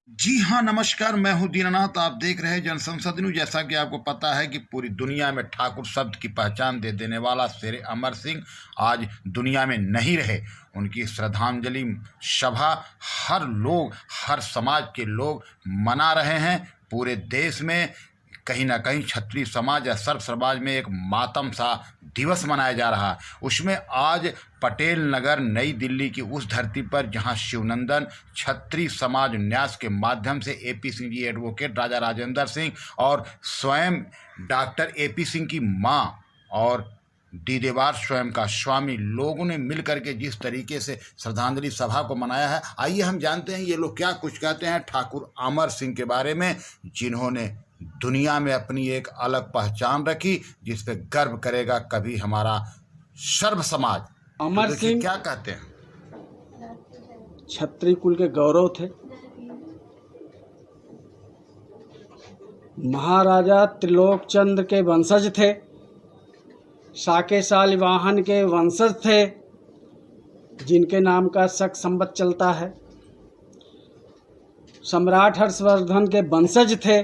जी हाँ, नमस्कार। मैं हूँ दीनानाथ। आप देख रहे हैं जनसंसद न्यूज। जैसा कि आपको पता है कि पूरी दुनिया में ठाकुर शब्द की पहचान दे देने वाला शेर अमर सिंह आज दुनिया में नहीं रहे। उनकी श्रद्धांजलि सभा हर समाज के लोग मना रहे हैं। पूरे देश में कहीं ना कहीं क्षत्रिय समाज या सर्व समाज में एक मातम सा दिवस मनाया जा रहा है। उसमें आज पटेल नगर नई दिल्ली की उस धरती पर जहां शिवनंदन क्षत्रिय समाज न्यास के माध्यम से एपी सिंह जी एडवोकेट राजा राजेंद्र सिंह और स्वयं डॉक्टर एपी सिंह की मां और दीदेवार स्वयं का स्वामी लोगों ने मिल करके जिस तरीके से श्रद्धांजलि सभा को मनाया है, आइए हम जानते हैं ये लोग क्या कुछ कहते हैं ठाकुर अमर सिंह के बारे में, जिन्होंने दुनिया में अपनी एक अलग पहचान रखी, जिस पे गर्व करेगा कभी हमारा सर्व समाज। अमर सिंह क्या कहते हैं? क्षत्रिय कुल के गौरव थे। महाराजा त्रिलोक चंद्र के वंशज थे। साके शालिवाहन के वंशज थे, जिनके नाम का शक संवत चलता है। सम्राट हर्षवर्धन के वंशज थे।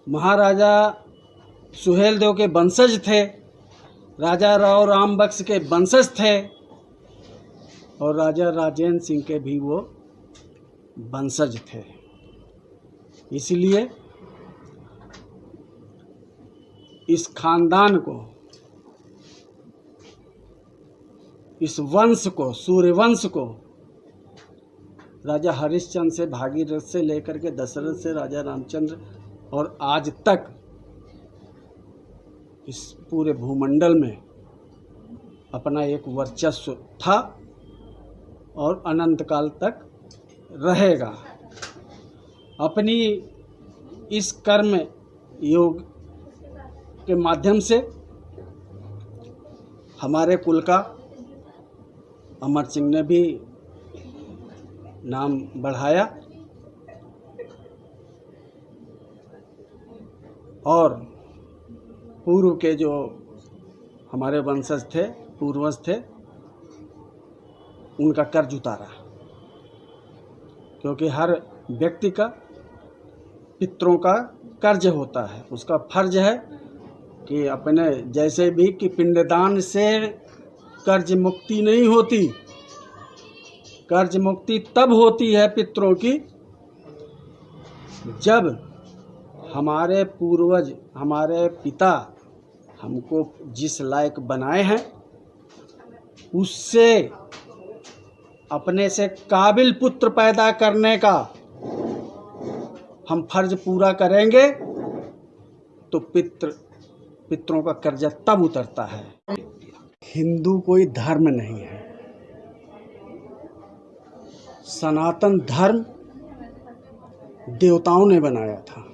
महाराजा सुहेलदेव के वंशज थे। राजा राव राम बख्श के वंशज थे और राजा राजेंद्र सिंह के भी वो वंशज थे। इसलिए इस खानदान को, इस वंश को, सूर्यवंश को राजा हरिश्चंद्र से, भागीरथ से लेकर के दशरथ से राजा रामचंद्र और आज तक इस पूरे भूमंडल में अपना एक वर्चस्व था और अनंत काल तक रहेगा। अपनी इस कर्म योग के माध्यम से हमारे कुल का अमर सिंह ने भी नाम बढ़ाया और पूर्व के जो हमारे वंशज थे, पूर्वज थे, उनका कर्ज उतारा। क्योंकि हर व्यक्ति का पितरों का कर्ज होता है। उसका फर्ज है कि अपने, जैसे भी कि पिंडदान से कर्ज मुक्ति नहीं होती। कर्ज मुक्ति तब होती है पितरों की, जब हमारे पूर्वज, हमारे पिता हमको जिस लायक बनाए हैं, उससे अपने से काबिल पुत्र पैदा करने का हम फर्ज पूरा करेंगे तो पितरों का कर्जा तब उतरता है। हिंदू कोई धर्म नहीं है। सनातन धर्म देवताओं ने बनाया था,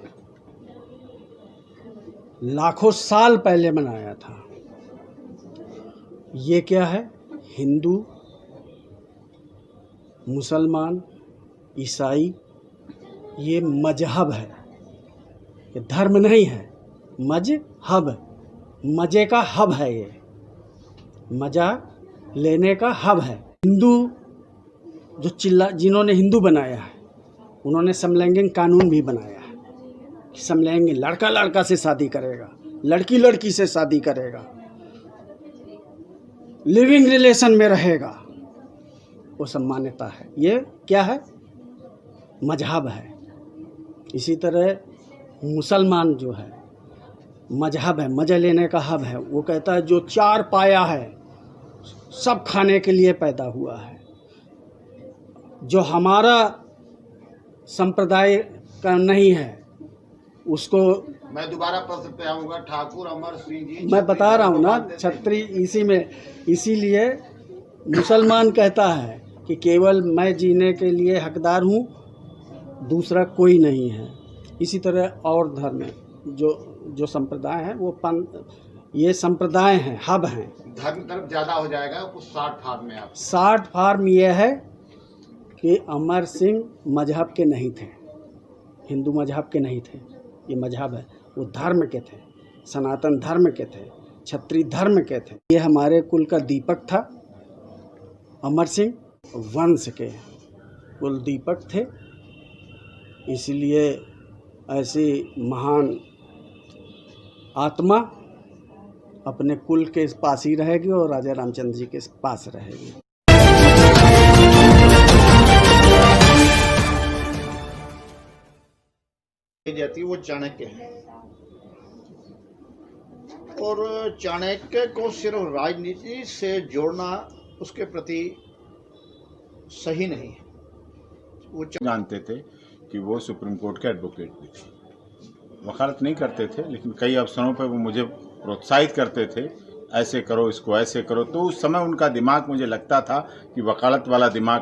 लाखों साल पहले बनाया था। ये क्या है? हिंदू, मुसलमान, ईसाई, ये मजहब है, ये धर्म नहीं है। मजहब, मजे का हब है। ये मजा लेने का हब है। हिंदू जो जिन्होंने हिंदू बनाया है, उन्होंने समलैंगिक कानून भी बनाया है कि समलैंगिक लड़का लड़का से शादी करेगा, लड़की लड़की से शादी करेगा, लिविंग रिलेशन में रहेगा, वो सब मान्यता है। ये क्या है? मजहब है। इसी तरह मुसलमान जो है, मजहब है, मजा लेने का हब है। वो कहता है जो चार पाया है सब खाने के लिए पैदा हुआ है। जो हमारा संप्रदाय का नहीं है उसको, मैं दोबारा प्रश्न पे आऊंगा। ठाकुर अमर सिंह जी, मैं बता रहा हूँ ना, क्षत्रिय इसी में, इसीलिए मुसलमान कहता है कि केवल मैं जीने के लिए हकदार हूँ, दूसरा कोई नहीं है। इसी तरह और धर्म है, जो संप्रदाय है वो ये संप्रदाय हैं, हब हैं। धर्म तरफ ज़्यादा हो जाएगा कुछ 60 फार्म में। आप 60 फार्म ये है कि अमर सिंह मजहब के नहीं थे, हिंदू मजहब के नहीं थे। ये मजहब है, वो धर्म के थे, सनातन धर्म के थे, क्षत्रिय धर्म के थे। ये हमारे कुल का दीपक था अमर सिंह वंश के। कुल दीपक थे, इसलिए ऐसी महान आत्मा अपने कुल के पास ही रहेगी और राजा रामचंद्र जी के पास रहेगी। जाती वो चाणक्य है, और चाणक्य को सिर्फ राजनीति से जोड़ना उसके प्रति सही नहीं है। वो जानते थे कि वो सुप्रीम कोर्ट के एडवोकेट भी थे, वकालत नहीं करते थे, लेकिन कई अवसरों पर वो मुझे प्रोत्साहित करते थे, ऐसे करो, इसको ऐसे करो। तो उस समय उनका दिमाग, मुझे लगता था कि वकालत वाला दिमाग